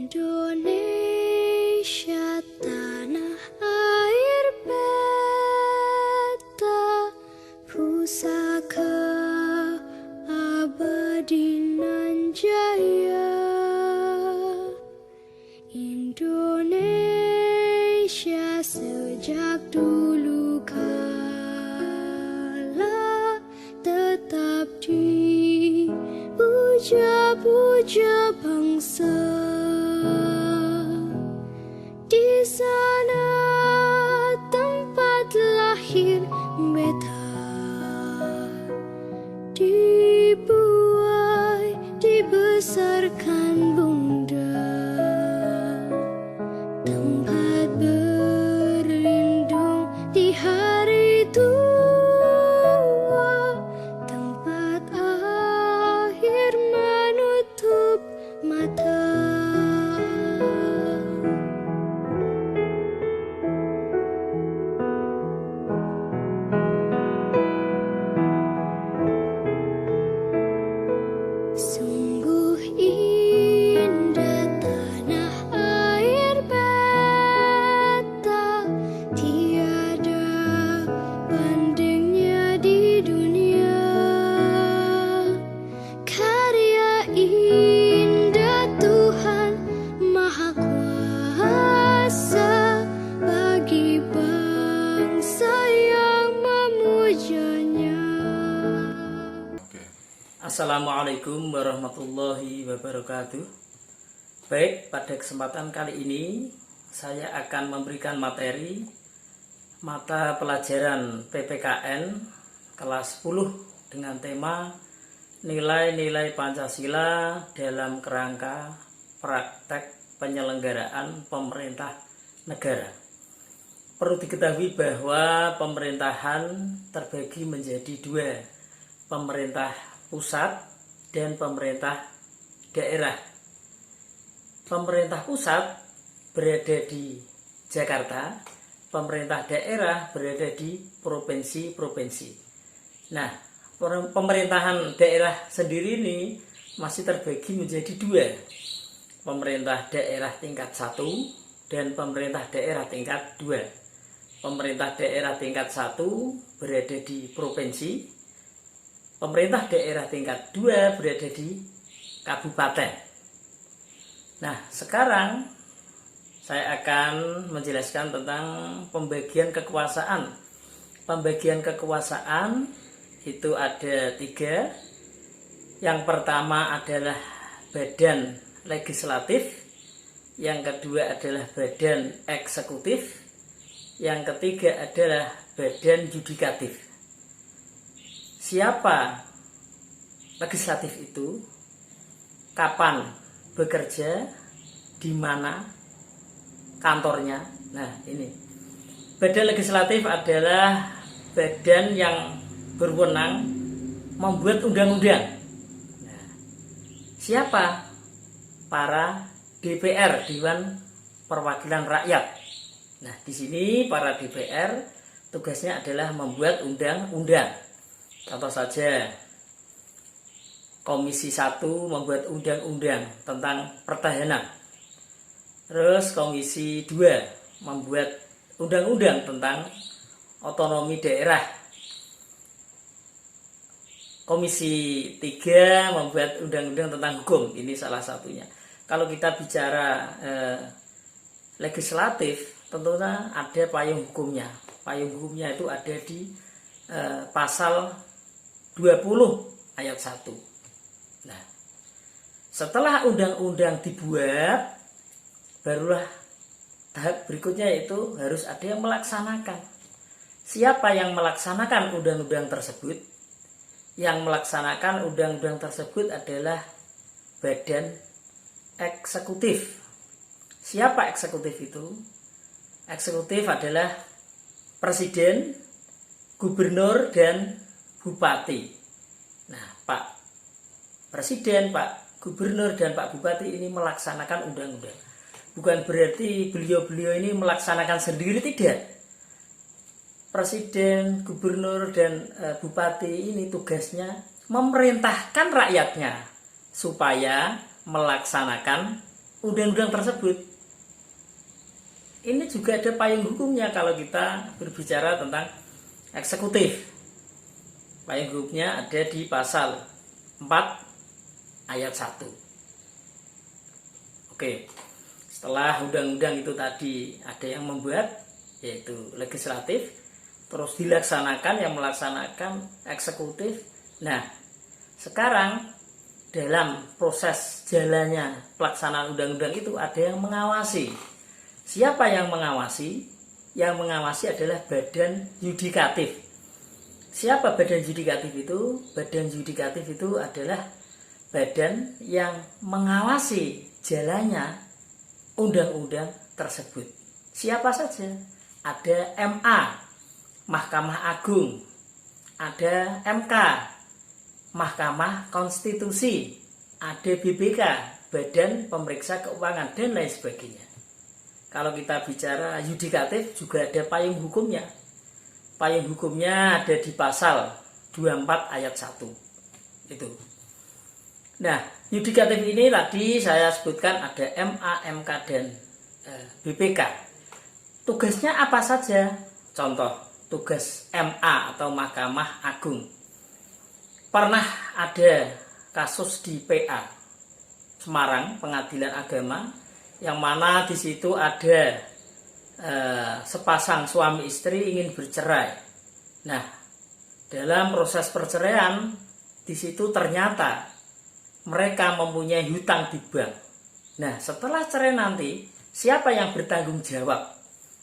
Indonesia tanah air beta, pusaka abadi nan jaya. Indonesia sejak dulu kala tetap dipuja-puja bangsa. Di sana tempat lahir beta, dibuai dibesarkan bunda, tempat berlindung di hari tua, tempat akhir menutup mata. Sungguh indah tanah air beta, tiada bandingnya di dunia. Karya indah Tuhan Maha Kuasa bagi bangsa yang memujanya. Assalamualaikum warahmatullahi wabarakatuh. Baik, pada kesempatan kali ini saya akan memberikan materi mata pelajaran PPKN kelas 10 dengan tema nilai-nilai Pancasila dalam kerangka praktek penyelenggaraan pemerintah negara. Perlu diketahui bahwa pemerintahan terbagi menjadi dua, pemerintah pusat dan pemerintah daerah. Pemerintah pusat berada di Jakarta, pemerintah daerah berada di provinsi-provinsi. Nah, pemerintahan daerah sendiri ini masih terbagi menjadi dua, pemerintah daerah tingkat 1 dan pemerintah daerah tingkat 2. Pemerintah daerah tingkat 1 berada di provinsi, pemerintah daerah tingkat 2 berada di kabupaten. Nah, sekarang saya akan menjelaskan tentang pembagian kekuasaan. Pembagian kekuasaan itu ada 3. Yang pertama adalah badan legislatif, yang kedua adalah badan eksekutif, yang ketiga adalah badan yudikatif. Siapa legislatif itu, kapan bekerja, di mana kantornya. Nah, ini badan legislatif adalah badan yang berwenang membuat undang-undang. Nah, siapa? Para DPR, Dewan Perwakilan Rakyat. Nah, di sini para DPR tugasnya adalah membuat undang-undang. Contoh saja, Komisi 1 membuat undang-undang tentang pertahanan. Terus Komisi 2 membuat undang-undang tentang otonomi daerah. Komisi 3 membuat undang-undang tentang hukum. Ini salah satunya. Kalau kita bicara legislatif, tentunya ada payung hukumnya. Payung hukumnya itu ada di pasal 20 ayat 1. Nah, setelah undang-undang dibuat, barulah tahap berikutnya itu harus ada yang melaksanakan. Siapa yang melaksanakan undang-undang tersebut? Yang melaksanakan undang-undang tersebut adalah badan eksekutif. Siapa eksekutif itu? Eksekutif adalah presiden, gubernur, dan bupati. Nah, Pak Presiden, Pak Gubernur, dan Pak Bupati ini melaksanakan undang-undang. Bukan berarti beliau-beliau ini melaksanakan sendiri, tidak. Presiden, gubernur, dan bupati ini tugasnya memerintahkan rakyatnya supaya melaksanakan undang-undang tersebut. Ini juga ada payung hukumnya kalau kita berbicara tentang eksekutif. Payung hukumnya ada di pasal 4 ayat 1. Oke, setelah undang-undang itu tadi ada yang membuat, yaitu legislatif, terus dilaksanakan, yang melaksanakan eksekutif. Nah, sekarang dalam proses jalannya pelaksanaan undang-undang itu ada yang mengawasi. Siapa yang mengawasi? Yang mengawasi adalah badan yudikatif. Siapa badan yudikatif itu? Badan yudikatif itu adalah badan yang mengawasi jalannya undang-undang tersebut. Siapa saja? Ada MA, Mahkamah Agung, ada MK, Mahkamah Konstitusi, ada BPK, Badan Pemeriksa Keuangan, dan lain sebagainya. Kalau kita bicara yudikatif juga ada payung hukumnya. Payung hukumnya ada di pasal 24 ayat 1. Itu. Nah, yudikatif ini tadi saya sebutkan ada MA, MK, dan BPK. Tugasnya apa saja? Contoh, tugas MA atau Mahkamah Agung. Pernah ada kasus di PA Semarang, Pengadilan Agama, yang mana di situ ada sepasang suami istri ingin bercerai. Nah, dalam proses perceraian di situ ternyata mereka mempunyai hutang di bank. Nah, setelah cerai nanti siapa yang bertanggung jawab?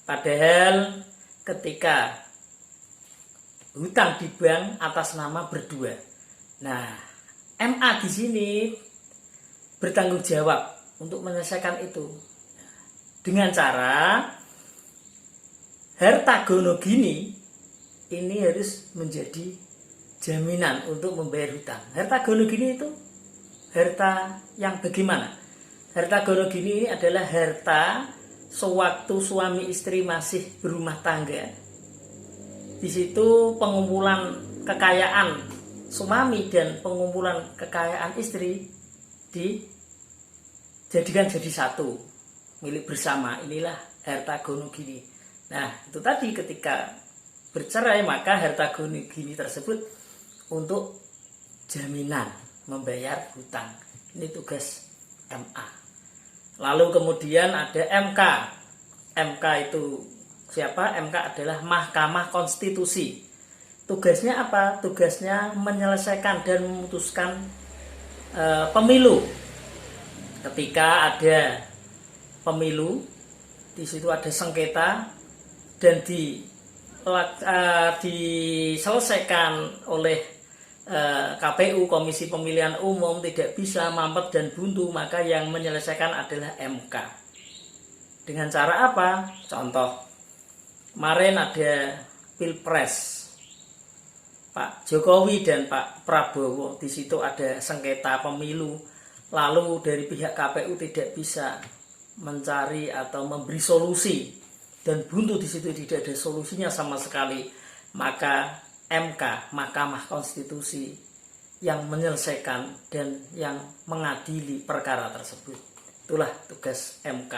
Padahal ketika hutang di bank atas nama berdua. Nah, MA di sini bertanggung jawab untuk menyelesaikan itu dengan cara harta gono gini ini harus menjadi jaminan untuk membayar hutang. Harta gono gini itu harta yang bagaimana? Harta gono gini adalah harta sewaktu suami istri masih berumah tangga. Di situ pengumpulan kekayaan suami dan pengumpulan kekayaan istri dijadikan jadi satu milik bersama. Inilah harta gono gini. Nah, itu tadi ketika bercerai maka harta gono gini tersebut untuk jaminan membayar hutang. Ini tugas MA. Lalu kemudian ada MK. MK itu siapa? MK adalah Mahkamah Konstitusi. Tugasnya apa? Tugasnya menyelesaikan dan memutuskan pemilu. Ketika ada pemilu, di situ ada sengketa dan diselesaikan oleh KPU, Komisi Pemilihan Umum, tidak bisa, mampet dan buntu, maka yang menyelesaikan adalah MK. Dengan cara apa? Contoh, kemarin ada Pilpres, Pak Jokowi dan Pak Prabowo, di situ ada sengketa pemilu, lalu dari pihak KPU tidak bisa mencari atau memberi solusi dan buntu, di situ tidak ada solusinya sama sekali, maka MK, Mahkamah Konstitusi, yang menyelesaikan dan yang mengadili perkara tersebut. Itulah tugas MK.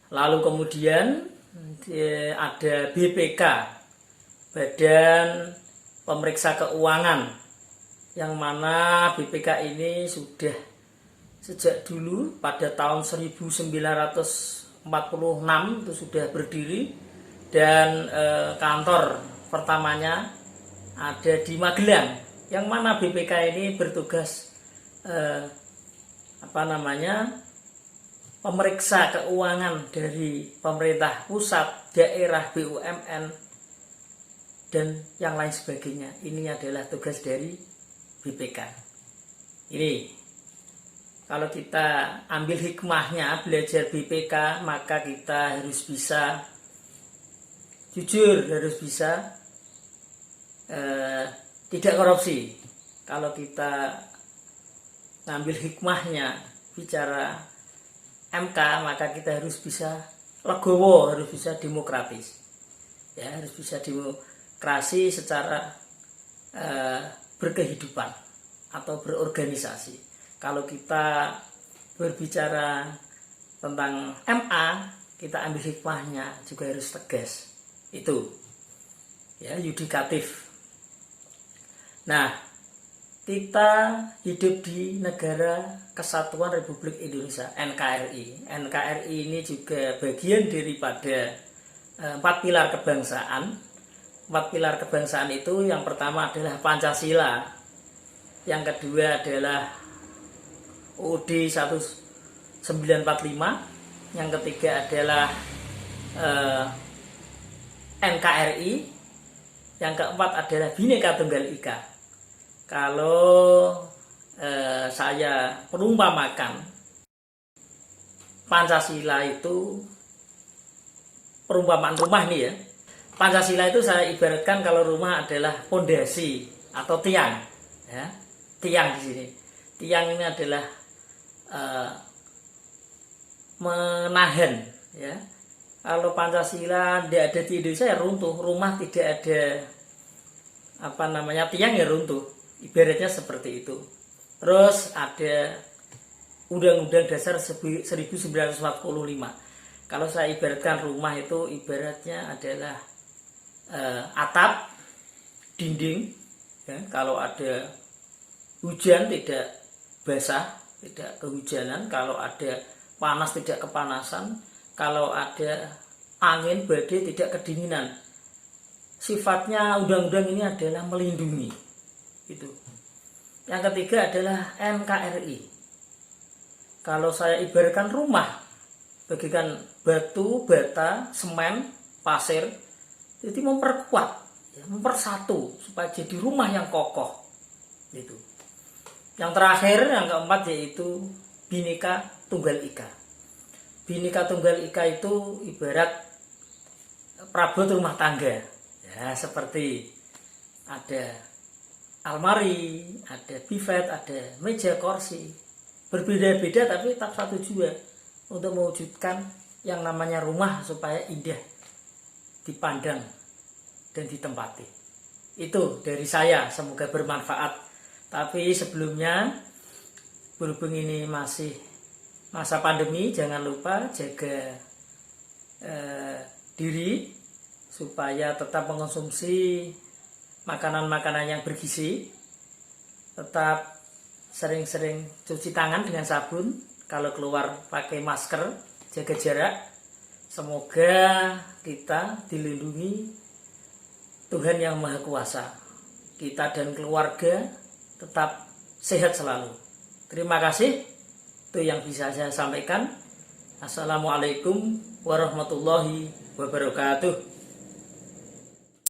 Lalu kemudian ada BPK, Badan Pemeriksa Keuangan, yang mana BPK ini sudah sejak dulu pada tahun 1946 itu sudah berdiri, dan kantor pertamanya ada di Magelang, yang mana BPK ini bertugas pemeriksa keuangan dari pemerintah pusat, daerah, BUMN, dan yang lain sebagainya. Ini adalah tugas dari BPK. Ini kalau kita ambil hikmahnya belajar BPK, maka kita harus bisa jujur, harus bisa tidak korupsi. Kalau kita ngambil hikmahnya bicara MK, maka kita harus bisa legowo, harus bisa demokratis, ya, harus bisa demokrasi secara berkehidupan atau berorganisasi. Kalau kita berbicara tentang MA, kita ambil hikmahnya juga harus tegas. Itu ya, yudikatif. Nah, kita hidup di Negara Kesatuan Republik Indonesia, NKRI. NKRI ini juga bagian daripada 4 pilar kebangsaan. 4 pilar kebangsaan itu yang pertama adalah Pancasila, yang kedua adalah UUD 1945, yang ketiga adalah NKRI, yang keempat adalah Bhinneka Tunggal Ika. Kalau saya perumpamakan Pancasila itu perumpamaan rumah nih ya. Pancasila itu saya ibaratkan kalau rumah adalah fondasi atau tiang, ya. Tiang di sini. Tiang ini adalah menahan, ya. Kalau Pancasila tidak ada di Indonesia ya runtuh, rumah tidak ada tiang ya runtuh. Ibaratnya seperti itu. Terus ada Undang-Undang Dasar 1945. Kalau saya ibaratkan rumah itu ibaratnya adalah atap, dinding, ya. Kalau ada hujan tidak basah, tidak kehujanan. Kalau ada panas tidak kepanasan. Kalau ada angin badai tidak kedinginan. Sifatnya undang-undang ini adalah melindungi. Itu. Yang ketiga adalah NKRI. Kalau saya ibaratkan rumah, bagikan batu, bata, semen, pasir, jadi memperkuat, ya, mempersatu supaya jadi rumah yang kokoh. Itu. Yang terakhir, yang keempat yaitu Bhinneka Tunggal Ika. Bhinneka Tunggal Ika itu ibarat perabot rumah tangga, ya, seperti ada almari, ada buffet, ada meja kursi, berbeda-beda tapi tetap satu jua untuk mewujudkan yang namanya rumah supaya indah dipandang dan ditempati. Itu dari saya, semoga bermanfaat. Tapi sebelumnya, berhubung ini masih masa pandemi, jangan lupa jaga diri supaya tetap mengonsumsi makanan-makanan yang bergizi, tetap sering-sering cuci tangan dengan sabun, kalau keluar pakai masker, jaga jarak. Semoga kita dilindungi Tuhan Yang Maha Kuasa, kita dan keluarga tetap sehat selalu. Terima kasih, itu yang bisa saya sampaikan. Assalamualaikum warahmatullahi wabarakatuh.